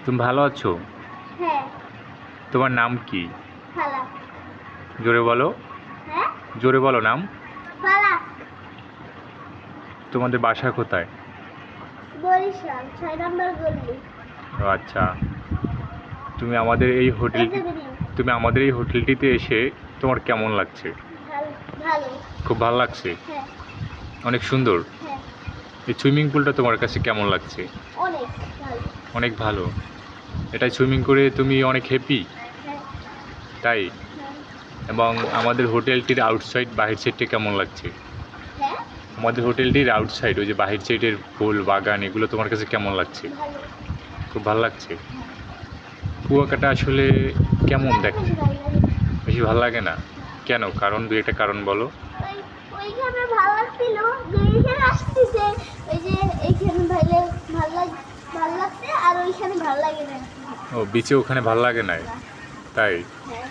তুমি ভালো আছো? হ্যাঁ। তোমার নাম কি? ফালাক। জোরে বলো। হ্যাঁ। জোরে বলো নাম। ফালাক। তোমাদের বাসা কোথায়? বরিশাল 6 নম্বর গলি। ও আচ্ছা। তুমি আমাদের এই হোটেলটি তুমি আমাদের এই হোটেলটিতে এসে তোমার কেমন লাগছে? ভালো। ভালো। খুব ভালো লাগছে? হ্যাঁ। অনেক সুন্দর। হ্যাঁ। এই সুইমিং পুলটা তোমার কাছে কেমন লাগছে? অনেক ভালো। অনেক ভালো। এটায় সুইমিং করে তুমি অনেক হ্যাপি? হ্যাঁ। তাই? হ্যাঁ। এবং আমাদের হোটেলটির আউটসাইড বাহির সাইডটা কেমন লাগছে? হ্যাঁ। আমাদের হোটেলটির আউটসাইড ওই যে বাহির সাইডের ফুল বাগান এগুলো তোমার কাছে কেমন লাগছে? ভালো। খুব ভালো লাগছে। কুয়াকাটা আসলে কেমন দেখতে? বেশি ভালো লাগে না? কেন? কারণ দুই একটা কারণ বলো। ওইখানে ভালো লাগছিল, এইখানে আসতেছে ওই যে এইখানে ভালো লাগছে আর ওইখানে ভালো লাগে না। ও বিচে ওখানে ভালো লাগে না? তাই? হ্যাঁ।